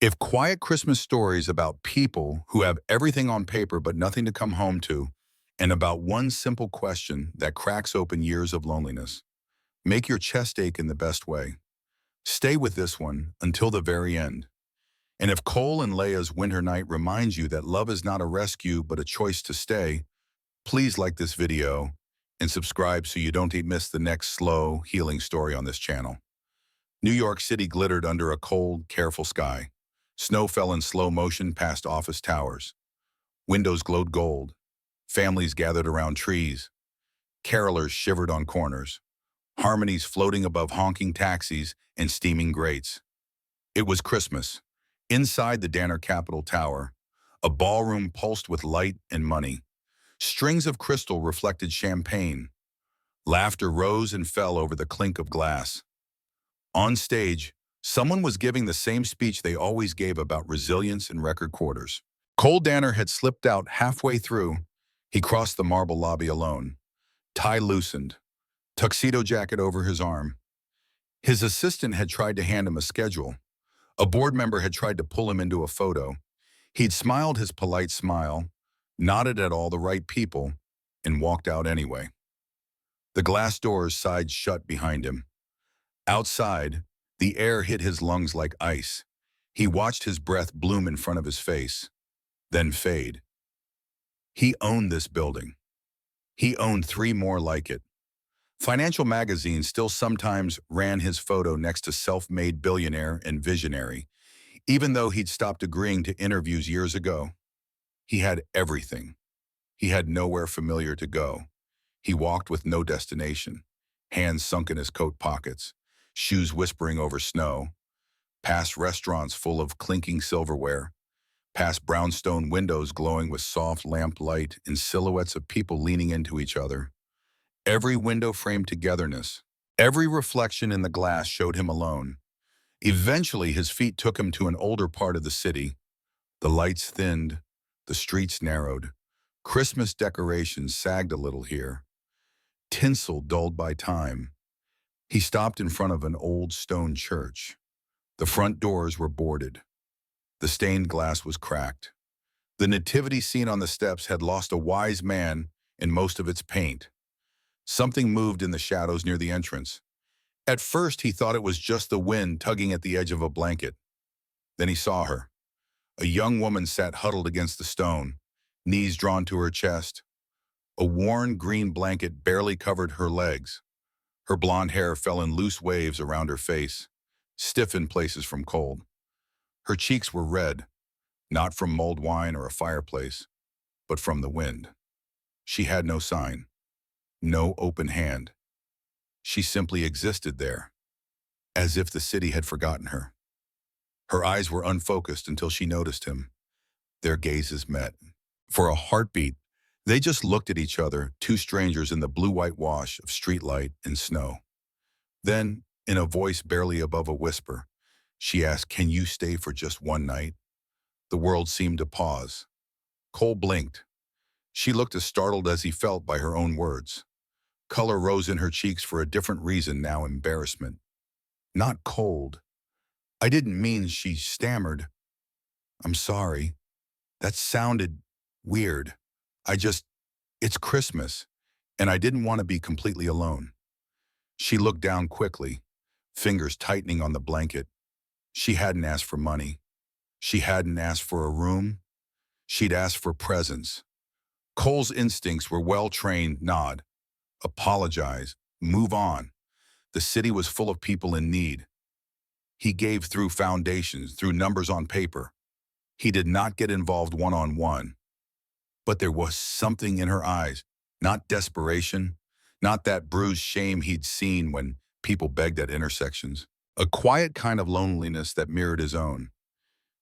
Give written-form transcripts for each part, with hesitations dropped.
If quiet Christmas stories about people who have everything on paper but nothing to come home to, and about one simple question that cracks open years of loneliness, make your chest ache in the best way. Stay with this one until the very end. And if Cole and Laya's winter night reminds you that love is not a rescue but a choice to stay, please like this video and subscribe so you don't miss the next slow, healing story on this channel. New York City glittered under a cold, careful sky. Snow fell in slow motion past office towers. Windows glowed gold. Families gathered around trees. Carolers shivered on corners. Harmonies floating above honking taxis and steaming grates. It was Christmas. Inside the Danner Capitol Tower, a ballroom pulsed with light and money. Strings of crystal reflected champagne. Laughter rose and fell over the clink of glass. On stage, someone was giving the same speech they always gave about resilience in record quarters. Cole Danner had slipped out halfway through. He crossed the marble lobby alone. Tie loosened, tuxedo jacket over his arm. His assistant had tried to hand him a schedule. A board member had tried to pull him into a photo. He'd smiled his polite smile, nodded at all the right people, and walked out anyway. The glass doors sighed shut behind him. Outside, the air hit his lungs like ice. He watched his breath bloom in front of his face, then fade. He owned this building. He owned 3 more like it. Financial magazines still sometimes ran his photo next to self-made billionaire and visionary, even though he'd stopped agreeing to interviews years ago. He had everything. He had nowhere familiar to go. He walked with no destination, hands sunk in his coat pockets, shoes whispering over snow, past restaurants full of clinking silverware, past brownstone windows glowing with soft lamp light and silhouettes of people leaning into each other. Every window framed togetherness. Every reflection in the glass showed him alone. Eventually, his feet took him to an older part of the city. The lights thinned, the streets narrowed. Christmas decorations sagged a little here. Tinsel dulled by time. He stopped in front of an old stone church. The front doors were boarded. The stained glass was cracked. The nativity scene on the steps had lost a wise man in most of its paint. Something moved in the shadows near the entrance. At first, he thought it was just the wind tugging at the edge of a blanket. Then he saw her. A young woman sat huddled against the stone, knees drawn to her chest. A worn green blanket barely covered her legs. Her blonde hair fell in loose waves around her face, stiff in places from cold. Her cheeks were red, not from mulled wine or a fireplace, but from the wind. She had no sign, no open hand. She simply existed there, as if the city had forgotten her. Her eyes were unfocused until she noticed him. Their gazes met. For a heartbeat, they just looked at each other, 2 strangers in the blue-white wash of streetlight and snow. Then, in a voice barely above a whisper, she asked, "Can you stay for just one night?" The world seemed to pause. Cole blinked. She looked as startled as he felt by her own words. Color rose in her cheeks for a different reason now, embarrassment. Not cold. "I didn't mean," she stammered. "I'm sorry. That sounded weird. It's Christmas, and I didn't want to be completely alone." She looked down quickly, fingers tightening on the blanket. She hadn't asked for money. She hadn't asked for a room. She'd asked for presence. Cole's instincts were well-trained. Nod, apologize, move on. The city was full of people in need. He gave through foundations, through numbers on paper. He did not get involved one-on-one. But there was something in her eyes, not desperation, not that bruised shame he'd seen when people begged at intersections. A quiet kind of loneliness that mirrored his own.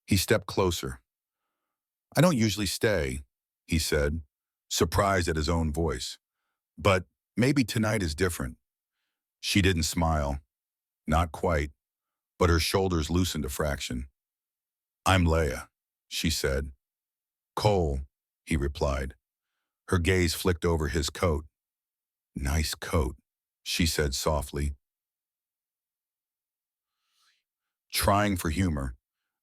He stepped closer. "I don't usually stay," he said, surprised at his own voice. "But maybe tonight is different." She didn't smile. Not quite, but her shoulders loosened a fraction. "I'm Laya," she said. "Cole," he replied. Her gaze flicked over his coat. "Nice coat," she said softly, trying for humor.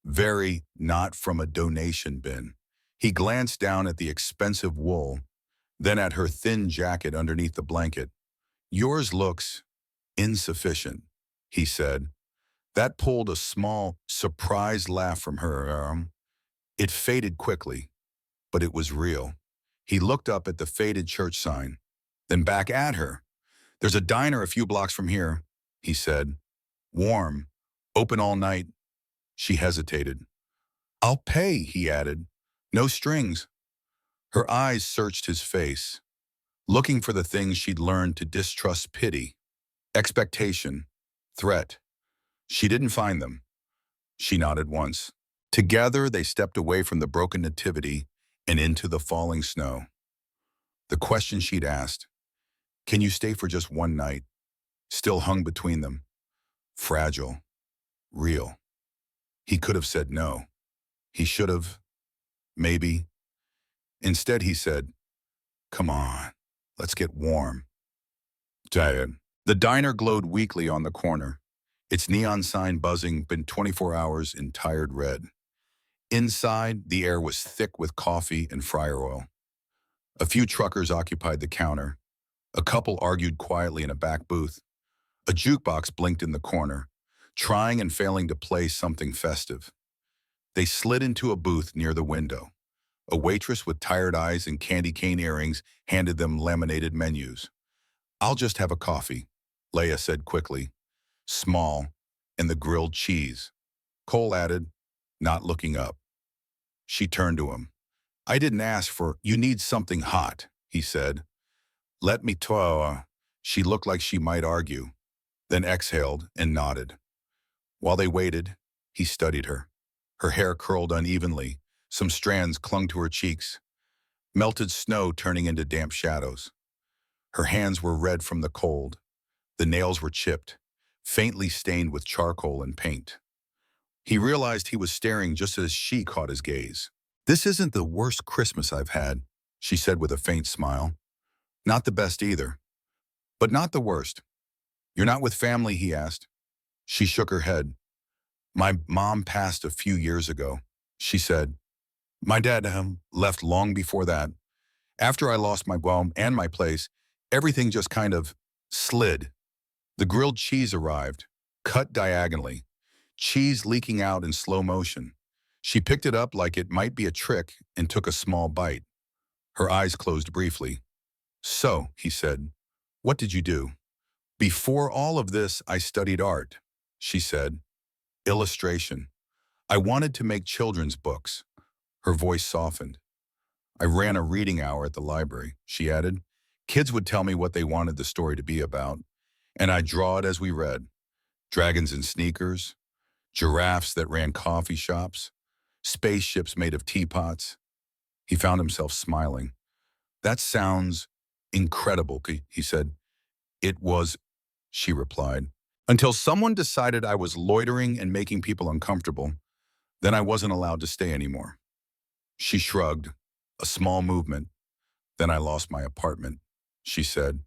Very not from a donation bin. He glanced down at the expensive wool, then at her thin jacket underneath the blanket. Yours looks insufficient, he said. That pulled a small, surprised laugh from her arm. It faded quickly, but it was real. He looked up at the faded church sign, then back at her. There's a diner a few blocks from here, he said. Warm, open all night. She hesitated. I'll pay, he added. No strings. Her eyes searched his face, looking for the things she'd learned to distrust: pity, expectation, threat. She didn't find them. She nodded once. Together, they stepped away from the broken nativity and into the falling snow. The question she'd asked, can you stay for just one night, still hung between them, fragile, real. He could have said no. He should have, maybe. Instead, he said, come on, let's get warm. Tired. The diner glowed weakly on the corner, its neon sign buzzing been 24 hours in tired red. Inside, the air was thick with coffee and fryer oil. A few truckers occupied the counter. A couple argued quietly in a back booth. A jukebox blinked in the corner, trying and failing to play something festive. They slid into a booth near the window. A waitress with tired eyes and candy cane earrings handed them laminated menus. I'll just have a coffee, Laya said quickly. Small, and the grilled cheese. Cole added, not looking up. She turned to him. I didn't ask for, you need something hot, he said. Let me try. She looked like she might argue, then exhaled and nodded. While they waited, he studied her. Her hair curled unevenly, some strands clung to her cheeks, melted snow turning into damp shadows. Her hands were red from the cold. The nails were chipped, faintly stained with charcoal and paint. He realized he was staring just as she caught his gaze. This isn't the worst Christmas I've had, she said with a faint smile. Not the best either, but not the worst. You're not with family, he asked. She shook her head. My mom passed a few years ago, she said. My dad left long before that. After I lost my home and my place, everything just kind of slid. The grilled cheese arrived, cut diagonally, cheese leaking out in slow motion. She picked it up like it might be a trick and took a small bite. Her eyes closed briefly. So, he said, what did you do? Before all of this, I studied art, she said. Illustration. I wanted to make children's books. Her voice softened. I ran a reading hour at the library, she added. Kids would tell me what they wanted the story to be about, and I'd draw it as we read. Dragons in sneakers, giraffes that ran coffee shops, spaceships made of teapots. He found himself smiling. That sounds incredible, he said. It was, she replied. Until someone decided I was loitering and making people uncomfortable, then I wasn't allowed to stay anymore. She shrugged, a small movement. Then I lost my apartment, she said.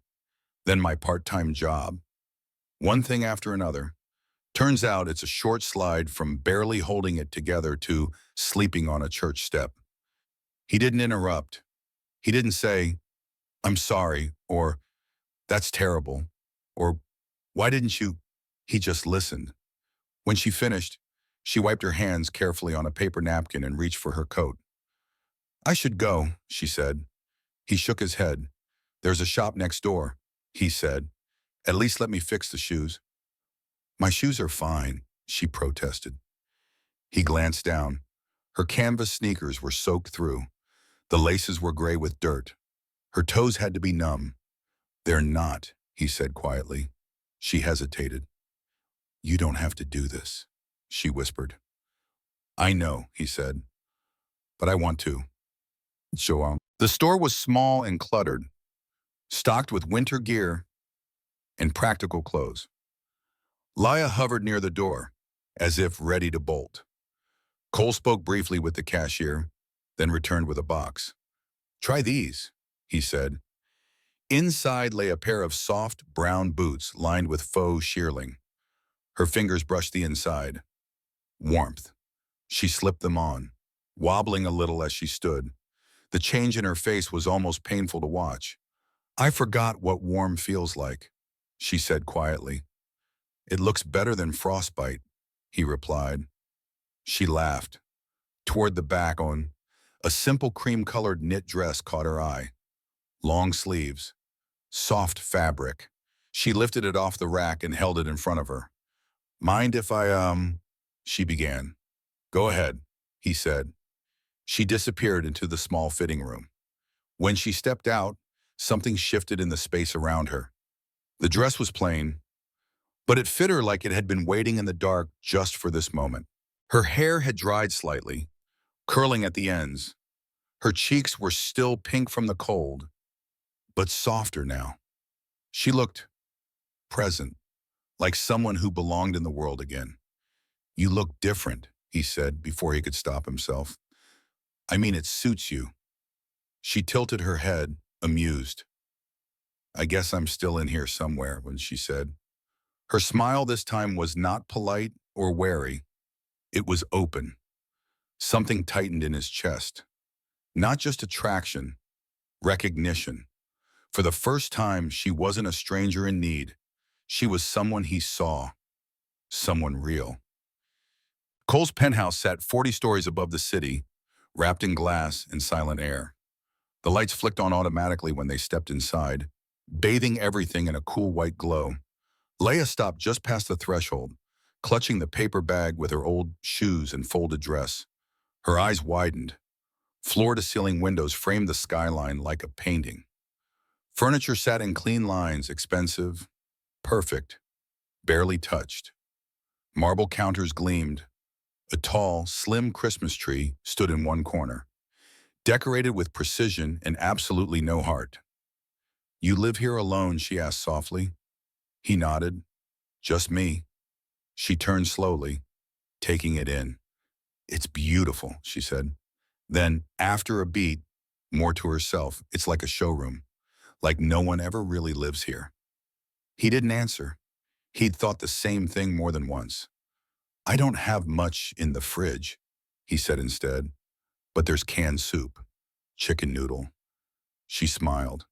Then my part-time job. One thing after another. Turns out it's a short slide from barely holding it together to sleeping on a church step. He didn't interrupt. He didn't say, I'm sorry, or that's terrible, or why didn't you? He just listened. When she finished, she wiped her hands carefully on a paper napkin and reached for her coat. I should go, she said. He shook his head. There's a shop next door, he said. At least let me fix the shoes. My shoes are fine, she protested. He glanced down. Her canvas sneakers were soaked through. The laces were gray with dirt. Her toes had to be numb. They're not, he said quietly. She hesitated. You don't have to do this, she whispered. I know, he said, but I want to. Show on. The store was small and cluttered, stocked with winter gear and practical clothes. Laya hovered near the door, as if ready to bolt. Cole spoke briefly with the cashier, then returned with a box. Try these, he said. Inside lay a pair of soft, brown boots lined with faux shearling. Her fingers brushed the inside. Warmth. She slipped them on, wobbling a little as she stood. The change in her face was almost painful to watch. "I forgot what warm feels like," she said quietly. "It looks better than frostbite," he replied. She laughed. Toward the back on, a simple cream-colored knit dress caught her eye. Long sleeves, soft fabric. She lifted it off the rack and held it in front of her. "Mind if she began. "Go ahead," he said. She disappeared into the small fitting room. When she stepped out, something shifted in the space around her. The dress was plain, but it fit her like it had been waiting in the dark just for this moment. Her hair had dried slightly, curling at the ends. Her cheeks were still pink from the cold, but softer now. She looked present, like someone who belonged in the world again. "You look different," he said before he could stop himself. "I mean, it suits you." She tilted her head, amused. "I guess I'm still in here somewhere," when she said. Her smile this time was not polite or wary. It was open. Something tightened in his chest. Not just attraction, recognition. For the first time, she wasn't a stranger in need. She was someone he saw, someone real. Cole's penthouse sat 40 stories above the city, wrapped in glass and silent air. The lights flicked on automatically when they stepped inside, bathing everything in a cool white glow. Laya stopped just past the threshold, clutching the paper bag with her old shoes and folded dress. Her eyes widened. Floor-to-ceiling windows framed the skyline like a painting. Furniture sat in clean lines, expensive, perfect, barely touched. Marble counters gleamed. A tall, slim Christmas tree stood in one corner, decorated with precision and absolutely no heart. "You live here alone?" she asked softly. He nodded. "Just me." She turned slowly, taking it in. "It's beautiful," she said. Then, after a beat, more to herself, "It's like a showroom, like no one ever really lives here." He didn't answer. He'd thought the same thing more than once. "I don't have much in the fridge," he said instead, "but there's canned soup, chicken noodle." She smiled.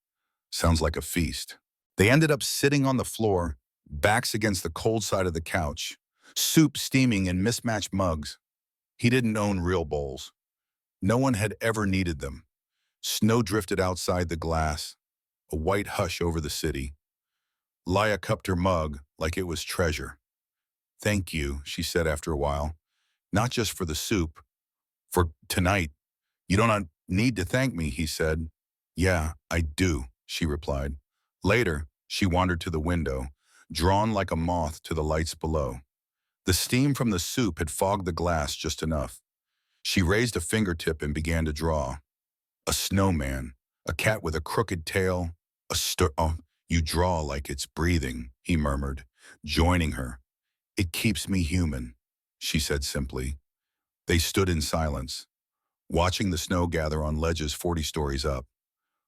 "Sounds like a feast." They ended up sitting on the floor, backs against the cold side of the couch, soup steaming in mismatched mugs. He didn't own real bowls. No one had ever needed them. Snow drifted outside the glass, a white hush over the city. Laya cupped her mug like it was treasure. "Thank you," she said after a while. "Not just for the soup, for tonight." "You don't need to thank me," he said. "Yeah, I do," she replied. Later, she wandered to the window, drawn like a moth to the lights below. The steam from the soup had fogged the glass just enough. She raised a fingertip and began to draw. A snowman, a cat with a crooked tail, "Oh, you draw like it's breathing," he murmured, joining her. "It keeps me human," she said simply. They stood in silence, watching the snow gather on ledges 40 stories up.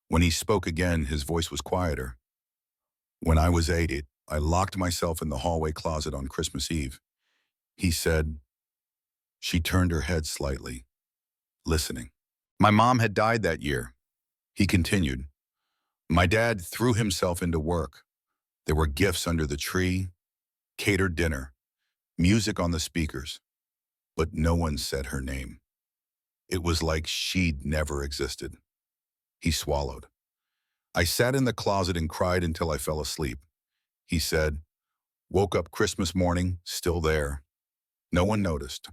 When he spoke again, his voice was quieter. "When I was 8, I locked myself in the hallway closet on Christmas Eve," he said. She turned her head slightly, listening. "My mom had died that year," he continued. "My dad threw himself into work. There were gifts under the tree, catered dinner, music on the speakers, but no one said her name. It was like she'd never existed." He swallowed. "I sat in the closet and cried until I fell asleep," he said. "Woke up Christmas morning, still there. No one noticed."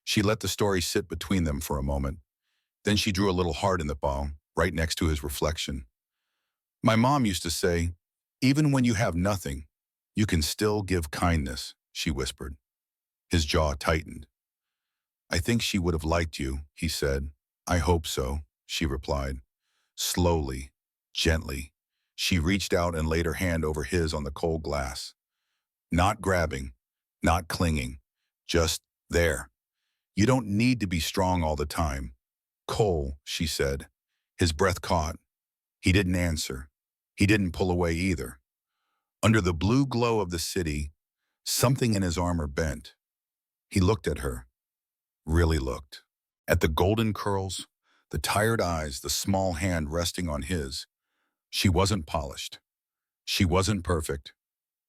She let the story sit between them for a moment. Then she drew a little heart in the bowl, right next to his reflection. "My mom used to say, even when you have nothing, you can still give kindness," she whispered. His jaw tightened. "I think she would have liked you," he said. "I hope so," she replied. Slowly, gently, she reached out and laid her hand over his on the cold glass. Not grabbing, not clinging, just there. "You don't need to be strong all the time." "Cole," she said. His breath caught. He didn't answer. He didn't pull away either. Under the blue glow of the city, something in his armor bent. He looked at her. really looked. At the golden curls, the tired eyes, the small hand resting on his. She wasn't polished. She wasn't perfect.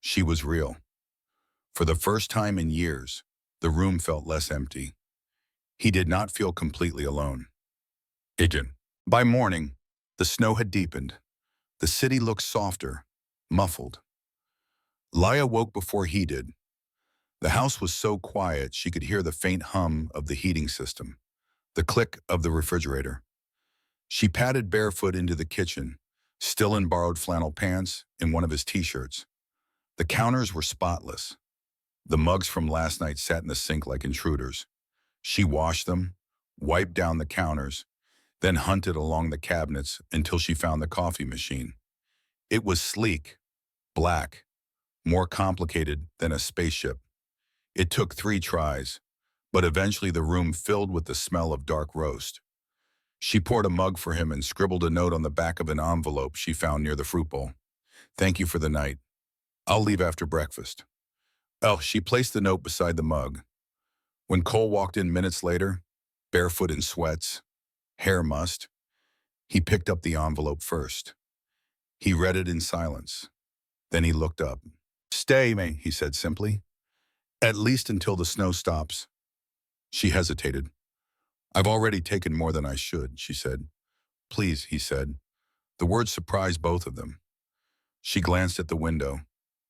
She was real. For the first time in years, the room felt less empty. He did not feel completely alone. Again. By morning, the snow had deepened. The city looked softer, muffled. Laya woke before he did. The house was so quiet she could hear the faint hum of the heating system, the click of the refrigerator. She padded barefoot into the kitchen, still in borrowed flannel pants and one of his t-shirts. The counters were spotless. The mugs from last night sat in the sink like intruders. She washed them, wiped down the counters, then hunted along the cabinets until she found the coffee machine. It was sleek, black, more complicated than a spaceship. It took 3 tries, but eventually the room filled with the smell of dark roast. She poured a mug for him and scribbled a note on the back of an envelope she found near the fruit bowl. "Thank you for the night. I'll leave after breakfast." Oh, she placed the note beside the mug. When Cole walked in minutes later, barefoot in sweats, hair mussed, he picked up the envelope first. He read it in silence. Then he looked up. "Stay, May," he said simply. "At least until the snow stops." She hesitated. "I've already taken more than I should," she said. "Please," he said. The words surprised both of them. She glanced at the window,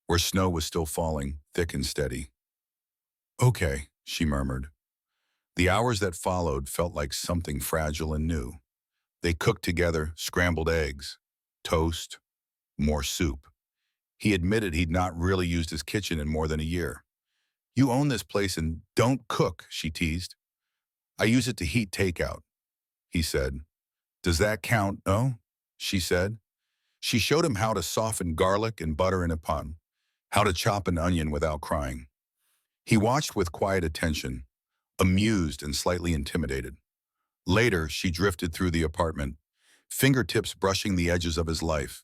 where snow was still falling, thick and steady. "Okay," she murmured. The hours that followed felt like something fragile and new. They cooked together scrambled eggs, toast, more soup. He admitted he'd not really used his kitchen in more than a year. "You own this place and don't cook," she teased. "I use it to heat takeout," he said. "Does that count?" "No," she said. She showed him how to soften garlic and butter in a pan, how to chop an onion without crying. He watched with quiet attention, amused and slightly intimidated. Later, she drifted through the apartment, fingertips brushing the edges of his life.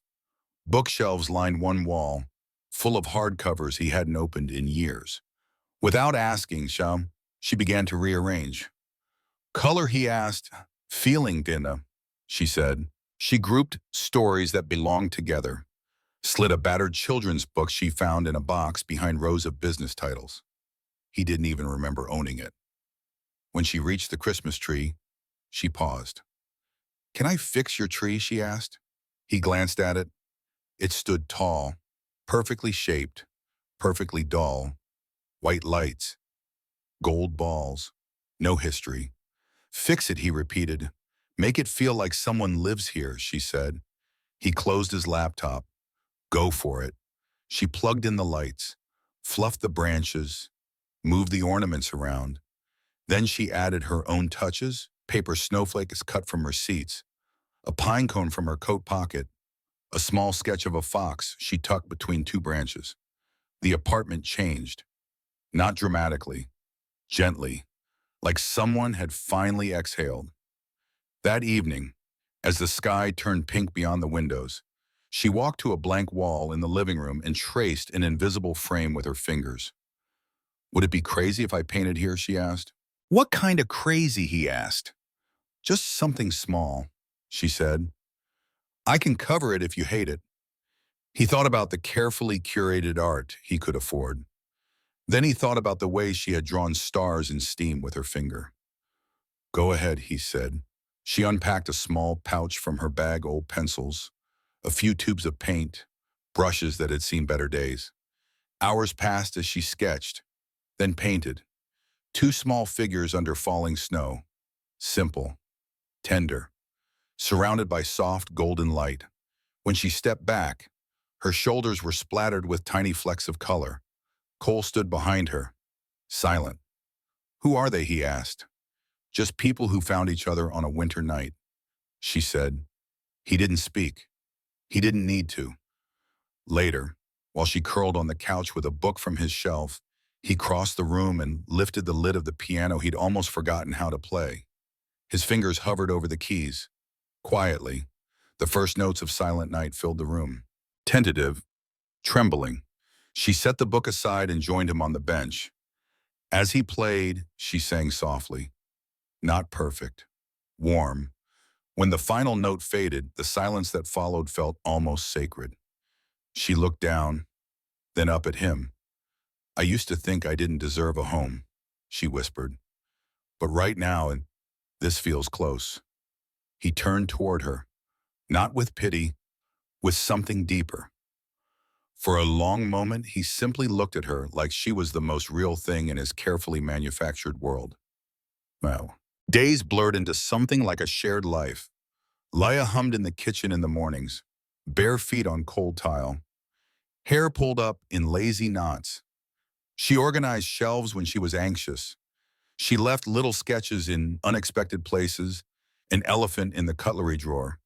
Bookshelves lined one wall, full of hardcovers he hadn't opened in years. Without asking, she began to rearrange. "Color?" he asked. "Feeling dinner," she said. She grouped stories that belonged together, slid a battered children's book she found in a box behind rows of business titles. He didn't even remember owning it. When she reached the Christmas tree, she paused. "Can I fix your tree?" she asked. He glanced at it. It stood tall, perfectly shaped, perfectly dull. White lights, gold balls, no history. "Fix it," he repeated. "Make it feel like someone lives here," she said. He closed his laptop. "Go for it." She plugged in the lights, fluffed the branches, moved the ornaments around. Then she added her own touches, paper snowflakes cut from receipts, a pine cone from her coat pocket, a small sketch of a fox she tucked between 2 branches. The apartment changed, not dramatically, gently, like someone had finally exhaled. That evening, as the sky turned pink beyond the windows, she walked to a blank wall in the living room and traced an invisible frame with her fingers. "Would it be crazy if I painted here?" she asked. "What kind of crazy?" he asked. "Just something small," she said. "I can cover it if you hate it." He thought about the carefully curated art he could afford. Then he thought about the way she had drawn stars in steam with her finger. "Go ahead," he said. She unpacked a small pouch from her bag, old pencils, a few tubes of paint, brushes that had seen better days. Hours passed as she sketched, then painted. 2 small figures under falling snow, simple, tender, surrounded by soft golden light. When she stepped back, her shoulders were splattered with tiny flecks of color. Cole stood behind her, silent. "Who are they?" he asked. "Just people who found each other on a winter night," she said. He didn't speak. He didn't need to. Later, while she curled on the couch with a book from his shelf, he crossed the room and lifted the lid of the piano he'd almost forgotten how to play. His fingers hovered over the keys. Quietly, the first notes of Silent Night filled the room. Tentative, trembling, she set the book aside and joined him on the bench. As he played, she sang softly, not perfect, warm. When the final note faded, the silence that followed felt almost sacred. She looked down, then up at him. I used to think I didn't deserve a home, she whispered. But right now, this feels close. He turned toward her, not with pity, with something deeper. For a long moment, he simply looked at her like she was the most real thing in his carefully manufactured world. Well, days blurred into something like a shared life. Laya hummed in the kitchen in the mornings, bare feet on cold tile, hair pulled up in lazy knots. She organized shelves when she was anxious. She left little sketches in unexpected places, an elephant in the cutlery drawer,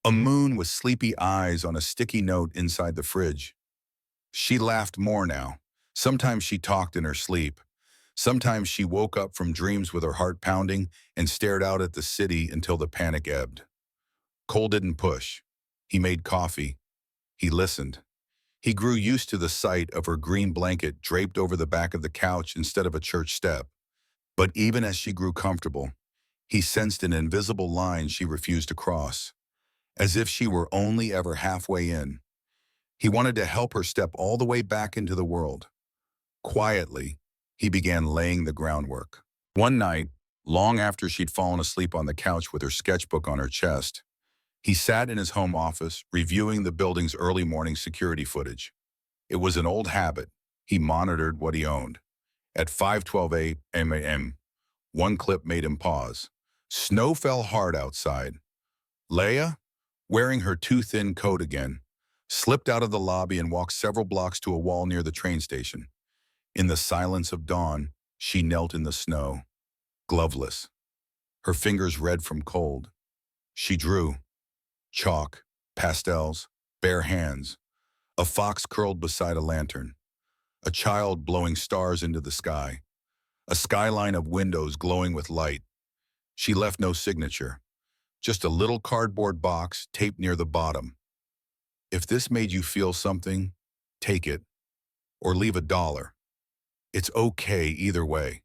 a moon with sleepy eyes on a sticky note inside the fridge. She laughed more now. Sometimes she talked in her sleep. Sometimes she woke up from dreams with her heart pounding and stared out at the city until the panic ebbed. Cole didn't push. He made coffee. He listened. He grew used to the sight of her green blanket draped over the back of the couch instead of a church step. But even as she grew comfortable, he sensed an invisible line she refused to cross, as if she were only ever halfway in. He wanted to help her step all the way back into the world. Quietly, he began laying the groundwork. One night, long after she'd fallen asleep on the couch with her sketchbook on her chest, he sat in his home office, reviewing the building's early morning security footage. It was an old habit. He monitored what he owned. At 5:12 a.m., one clip made him pause. Snow fell hard outside. Laya, wearing her too thin coat again, slipped out of the lobby and walked several blocks to a wall near the train station. In the silence of dawn, she knelt in the snow, gloveless, her fingers red from cold. She drew. Chalk, pastels, bare hands, a fox curled beside a lantern, a child blowing stars into the sky, a skyline of windows glowing with light. She left no signature, just a little cardboard box taped near the bottom. If this made you feel something, take it, or leave $1. It's okay either way.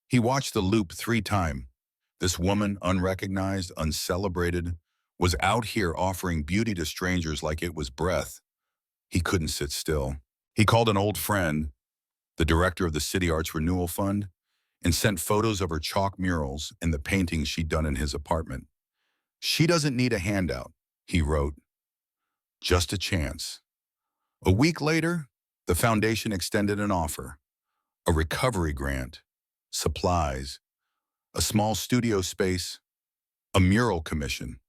He watched the loop 3 times. This woman, unrecognized, uncelebrated, was out here offering beauty to strangers like it was breath. He couldn't sit still. He called an old friend, the director of the City Arts Renewal Fund, and sent photos of her chalk murals and the paintings she'd done in his apartment. She doesn't need a handout, he wrote. Just a chance. A week later, the foundation extended an offer, a recovery grant, supplies, a small studio space, a mural commission.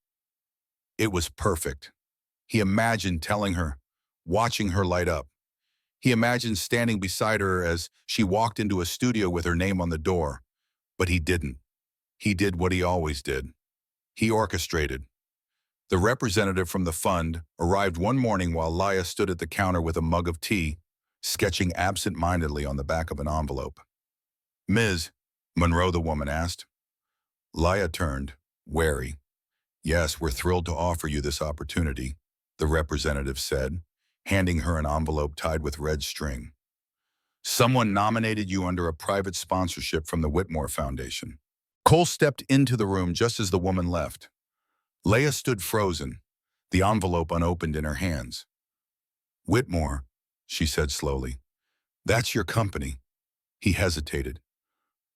It was perfect. He imagined telling her, watching her light up. He imagined standing beside her as she walked into a studio with her name on the door. But he didn't. He did what he always did. He orchestrated. The representative from the fund arrived one morning while Laya stood at the counter with a mug of tea, sketching absent-mindedly on the back of an envelope. Ms. Monroe, the woman asked. Laya turned, wary. Yes, we're thrilled to offer you this opportunity, the representative said, handing her an envelope tied with red string. Someone nominated you under a private sponsorship from the Whitmore Foundation. Cole stepped into the room just as the woman left. Laya stood frozen, the envelope unopened in her hands. Whitmore, she said slowly. That's your company. He hesitated.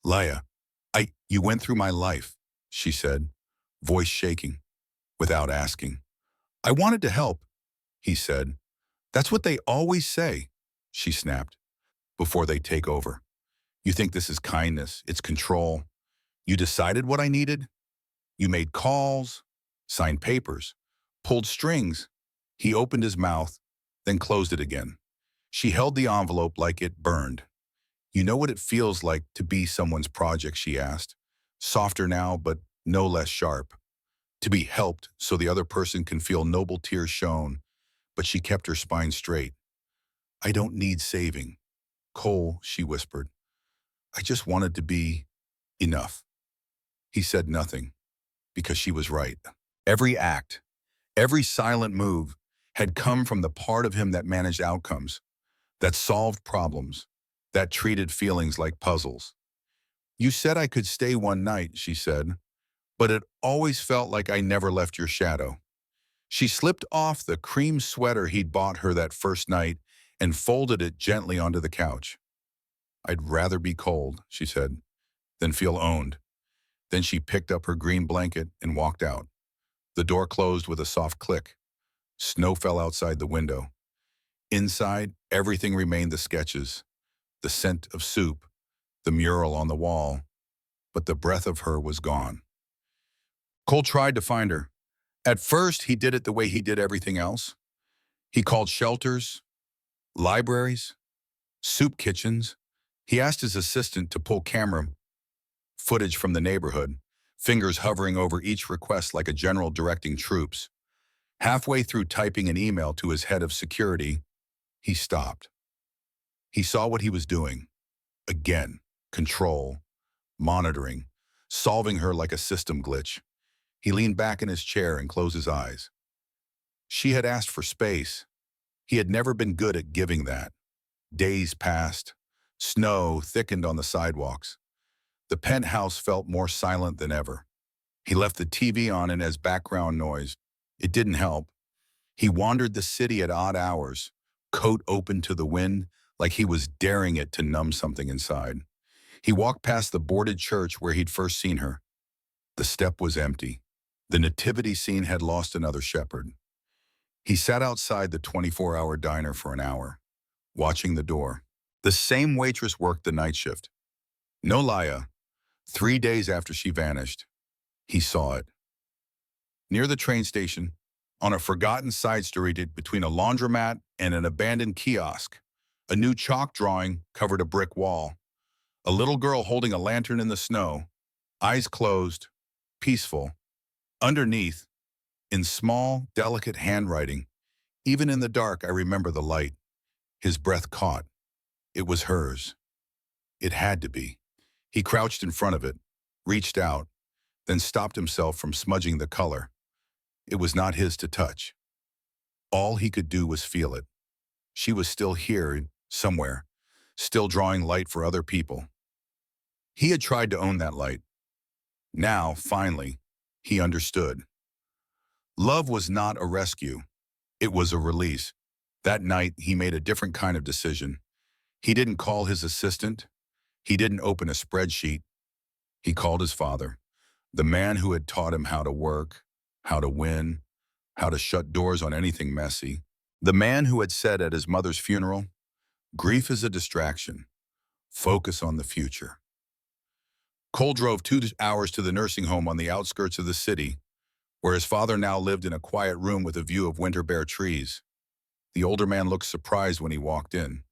Laya, you went through my life, she said, voice shaking, without asking. I wanted to help, he said. That's what they always say, she snapped, before they take over. You think this is kindness, it's control. You decided what I needed? You made calls, signed papers, pulled strings. He opened his mouth, then closed it again. She held the envelope like it burned. You know what it feels like to be someone's project, she asked. Softer now, but no less sharp. To be helped so the other person can feel noble tears shown, but she kept her spine straight. I don't need saving. Cole, she whispered. I just wanted to be enough. He said nothing, because she was right. Every act, every silent move had come from the part of him that managed outcomes, that solved problems, that treated feelings like puzzles. You said I could stay one night, she said, but it always felt like I never left your shadow. She slipped off the cream sweater he'd bought her that first night and folded it gently onto the couch. I'd rather be cold, she said, than feel owned. Then she picked up her green blanket and walked out. The door closed with a soft click. Snow fell outside the window. Inside, everything remained the sketches, the scent of soup, the mural on the wall, but the breath of her was gone. Cole tried to find her. At first, he did it the way he did everything else. He called shelters, libraries, soup kitchens. He asked his assistant to pull camera footage from the neighborhood, fingers hovering over each request like a general directing troops. Halfway through typing an email to his head of security, he stopped. He saw what he was doing. Again, control, monitoring, solving her like a system glitch. He leaned back in his chair and closed his eyes. She had asked for space. He had never been good at giving that. Days passed. Snow thickened on the sidewalks. The penthouse felt more silent than ever. He left the TV on and as background noise. It didn't help. He wandered the city at odd hours, coat open to the wind, like he was daring it to numb something inside. He walked past the boarded church where he'd first seen her. The step was empty. The nativity scene had lost another shepherd. He sat outside the 24-hour diner for an hour, watching the door. The same waitress worked the night shift. No Laya. 3 days after she vanished, he saw it. Near the train station, on a forgotten side street between a laundromat and an abandoned kiosk, a new chalk drawing covered a brick wall. A little girl holding a lantern in the snow, eyes closed, peaceful. Underneath, in small, delicate handwriting, even in the dark, I remember the light. His breath caught. It was hers. It had to be. He crouched in front of it, reached out, then stopped himself from smudging the color. It was not his to touch. All he could do was feel it. She was still here, somewhere, still drawing light for other people. He had tried to own that light. Now, finally, he understood. Love was not a rescue. It was a release. That night, he made a different kind of decision. He didn't call his assistant. He didn't open a spreadsheet. He called his father, the man who had taught him how to work, how to win, how to shut doors on anything messy. The man who had said at his mother's funeral, "Grief is a distraction. Focus on the future." Cole drove 2 hours to the nursing home on the outskirts of the city, where his father now lived in a quiet room with a view of winter bare trees. The older man looked surprised when he walked in.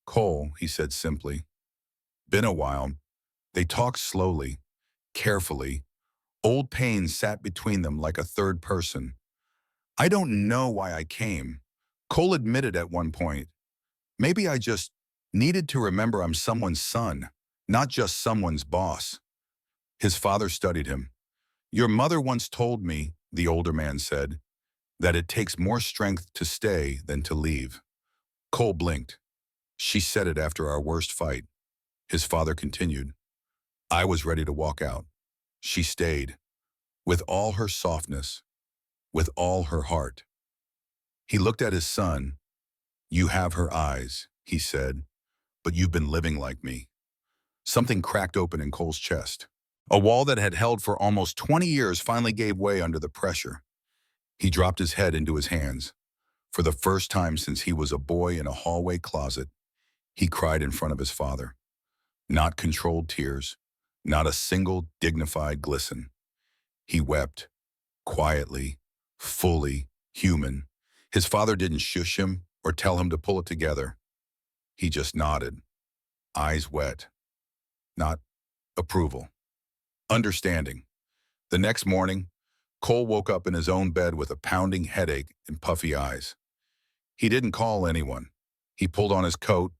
"Cole," he said simply. "Been a while." They talked slowly, carefully. Old pain sat between them like a third person. "I don't know why I came," Cole admitted at one point. "Maybe I just needed to remember I'm someone's son, not just someone's boss." His father studied him. "Your mother once told me," the older man said, "that it takes more strength to stay than to leave." Cole blinked. "She said it after our worst fight." His father continued. "I was ready to walk out. She stayed, with all her softness, with all her heart." He looked at his son. "You have her eyes," he said, "but you've been living like me." Something cracked open in Cole's chest. A wall that had held for almost 20 years finally gave way under the pressure. He dropped his head into his hands. For the first time since he was a boy in a hallway closet, he cried in front of his father. Not controlled tears, not a single dignified glisten. He wept, quietly, fully, human. His father didn't shush him or tell him to pull it together. He just nodded, eyes wet. Not approval. Understanding. The next morning, Cole woke up in his own bed with a pounding headache and puffy eyes. He didn't call anyone. He pulled on his coat,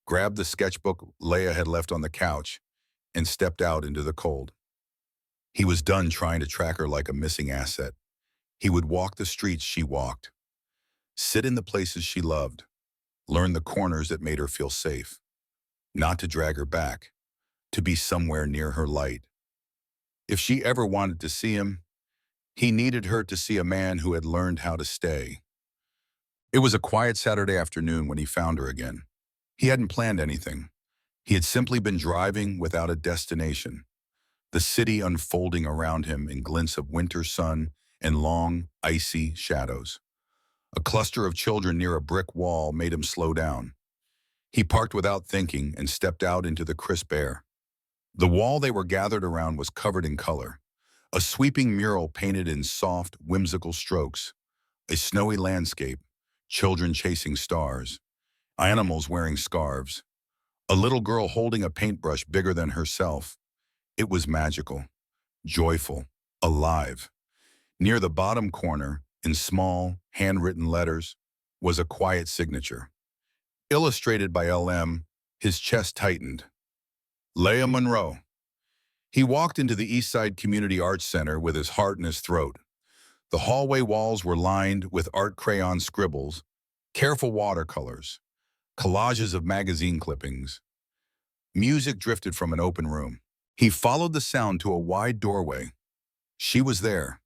grabbed the sketchbook Laya had left on the couch, and stepped out into the cold. He was done trying to track her like a missing asset. He would walk the streets she walked, sit in the places she loved, learn the corners that made her feel safe. not to drag her back, to be somewhere near her light. If she ever wanted to see him, he needed her to see a man who had learned how to stay. It was a quiet Saturday afternoon when he found her again. He hadn't planned anything. He had simply been driving without a destination, the city unfolding around him in glints of winter sun and long, icy shadows. A cluster of children near a brick wall made him slow down. He parked without thinking and stepped out into the crisp air. The wall they were gathered around was covered in color, a sweeping mural painted in soft, whimsical strokes, a snowy landscape, children chasing stars, animals wearing scarves, a little girl holding a paintbrush bigger than herself. It was magical, joyful, alive. Near the bottom corner, in small, handwritten letters, was a quiet signature. Illustrated by LM, his chest tightened. Laya Monroe. He walked into the Eastside Community Arts Center with his heart in his throat. The hallway walls were lined with art crayon scribbles, careful watercolors, collages of magazine clippings. Music drifted from an open room. He followed the sound to a wide doorway. She was there,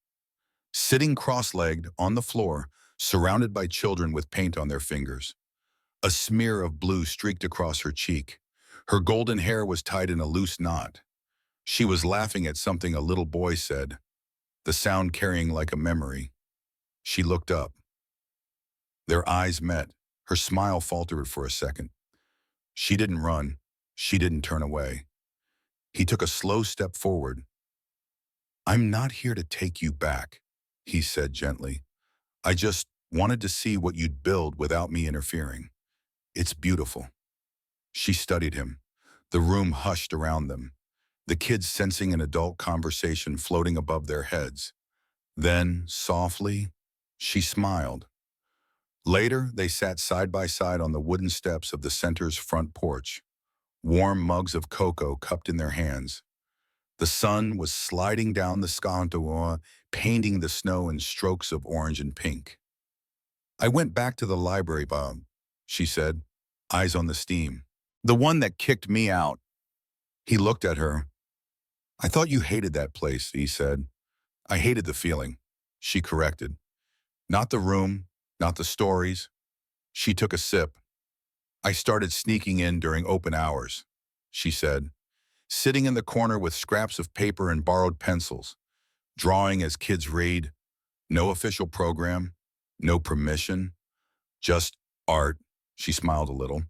sitting cross-legged on the floor, surrounded by children with paint on their fingers. A smear of blue streaked across her cheek. Her golden hair was tied in a loose knot. She was laughing at something a little boy said, the sound carrying like a memory. She looked up. Their eyes met. Her smile faltered for a second. She didn't run. She didn't turn away. He took a slow step forward. "I'm not here to take you back," he said gently. "I just wanted to see what you'd build without me interfering. It's beautiful." She studied him. The room hushed around them, the kids sensing an adult conversation floating above their heads. Then, softly, she smiled. Later, they sat side by side on the wooden steps of the center's front porch, warm mugs of cocoa cupped in their hands. The sun was sliding down the scontoa, painting the snow in strokes of orange and pink. "I went back to the library, Bob," she said, eyes on the steam. "The one that kicked me out." He looked at her. "I thought you hated that place," he said. "I hated the feeling," she corrected. "Not the room, not the stories." She took a sip. "I started sneaking in during open hours," she said, sitting in the corner with scraps of paper and borrowed pencils, drawing as kids read. No official program, no permission, just art. She smiled a little.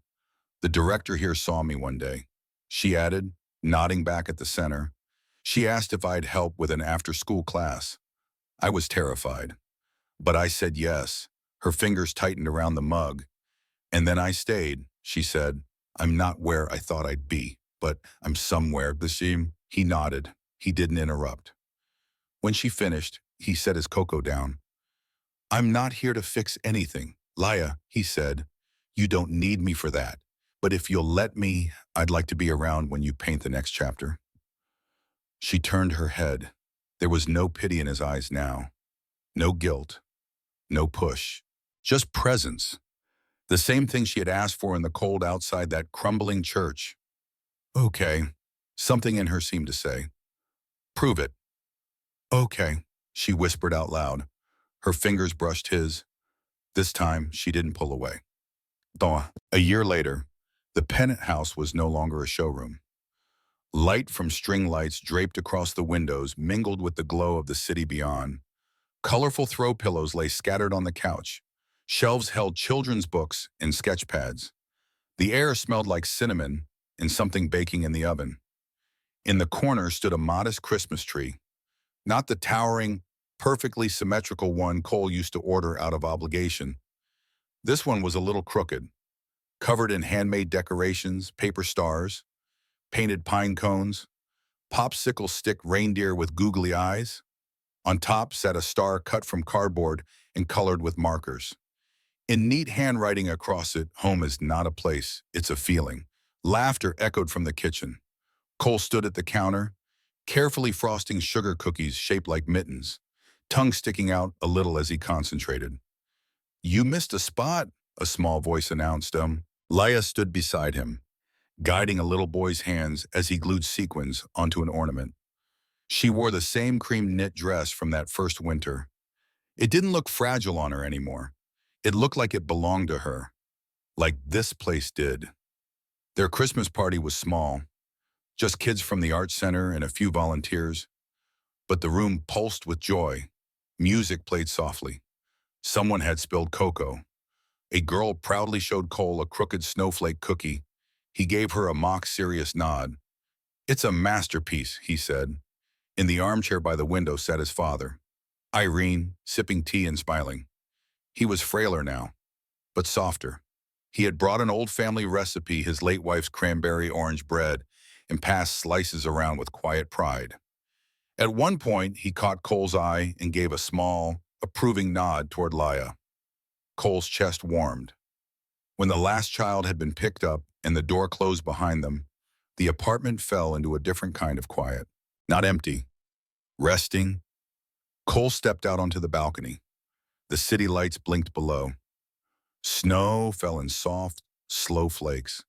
"The director here saw me one day," she added, nodding back at the center. "She asked if I'd help with an after-school class. I was terrified, but I said yes." Her fingers tightened around the mug. "And then I stayed," she said. "I'm not where I thought I'd be, but I'm somewhere." He nodded. He didn't interrupt. When she finished, he set his cocoa down. "I'm not here to fix anything, Laya," he said. "You don't need me for that. But if you'll let me, I'd like to be around when you paint the next chapter." She turned her head. There was no pity in his eyes now. No guilt. No push. Just presence. The same thing she had asked for in the cold outside that crumbling church. "Okay," something in her seemed to say. "Prove it." "Okay," she whispered out loud. Her fingers brushed his. This time, she didn't pull away. A year later, the penthouse was no longer a showroom. Light from string lights draped across the windows mingled with the glow of the city beyond. Colorful throw pillows lay scattered on the couch. Shelves held children's books and sketch pads. The air smelled like cinnamon and something baking in the oven. In the corner stood a modest Christmas tree, not the towering, perfectly symmetrical one Cole used to order out of obligation. This one was a little crooked, covered in handmade decorations, paper stars, painted pine cones, popsicle stick reindeer with googly eyes. On top sat a star cut from cardboard and colored with markers. In neat handwriting across it, "Home is not a place, it's a feeling." Laughter echoed from the kitchen. Cole stood at the counter, carefully frosting sugar cookies shaped like mittens, tongue sticking out a little as he concentrated. "You missed a spot," a small voice announced him. Laya stood beside him. guiding a little boy's hands as he glued sequins onto an ornament. She wore the same cream knit dress from that first winter. It didn't look fragile on her anymore. It looked like it belonged to her, like this place did. Their Christmas party was small, just kids from the art center and a few volunteers, but the room pulsed with joy. Music played softly. Someone had spilled cocoa. A girl proudly showed Cole a crooked snowflake cookie. He gave her a mock serious nod. "It's a masterpiece," he said. In the armchair by the window sat his father, Irene, sipping tea and smiling. He was frailer now, but softer. He had brought an old family recipe, his late wife's cranberry orange bread, and passed slices around with quiet pride. At one point, he caught Cole's eye and gave a small, approving nod toward Laya. Cole's chest warmed. When the last child had been picked up and the door closed behind them, the apartment fell into a different kind of quiet. Not empty, resting. Cole stepped out onto the balcony. The city lights blinked below. Snow fell in soft, slow flakes,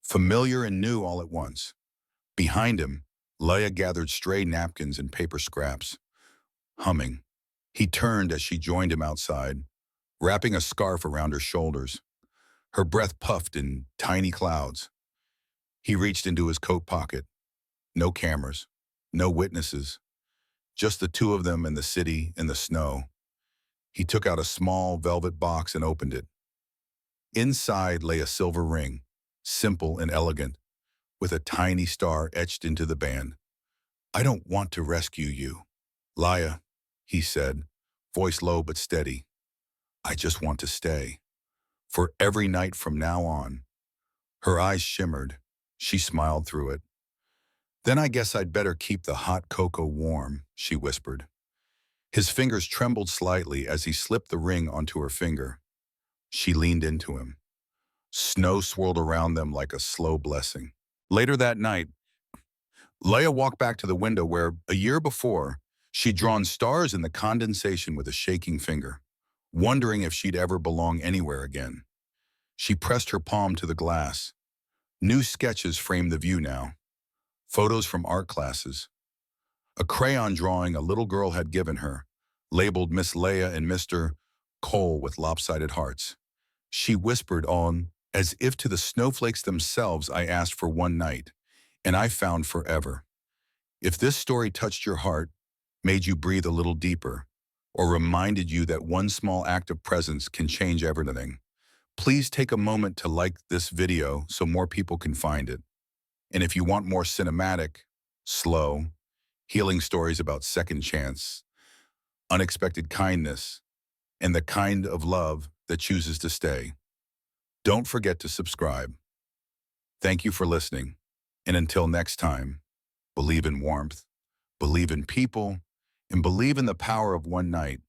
familiar and new all at once. Behind him, Laya gathered stray napkins and paper scraps, humming. He turned as she joined him outside, wrapping a scarf around her shoulders. Her breath puffed in tiny clouds. He reached into his coat pocket. No cameras, no witnesses, just the two of them and the city and the snow. He took out a small velvet box and opened it. Inside lay a silver ring, simple and elegant, with a tiny star etched into the band. "I don't want to rescue you, Laya," he said, voice low but steady. "I just want to stay. For every night from now on." Her eyes shimmered. She smiled through it. "Then I guess I'd better keep the hot cocoa warm," she whispered. His fingers trembled slightly as he slipped the ring onto her finger. She leaned into him. Snow swirled around them like a slow blessing. Later that night, Leia walked back to the window where, a year before, she'd drawn stars in the condensation with a shaking finger, wondering if she'd ever belong anywhere again. She pressed her palm to the glass. New sketches framed the view now. Photos from art classes. A crayon drawing a little girl had given her, labeled Miss Leia and Mr. Cole with lopsided hearts. She whispered on, as if to the snowflakes themselves, "I asked for one night, and I found forever." If this story touched your heart, made you breathe a little deeper, or reminded you that one small act of presence can change everything, please take a moment to like this video so more people can find it. And if you want more cinematic, slow, healing stories about second chance, unexpected kindness, and the kind of love that chooses to stay, don't forget to subscribe. Thank you for listening. And until next time, believe in warmth, believe in people, and believe in the power of one night.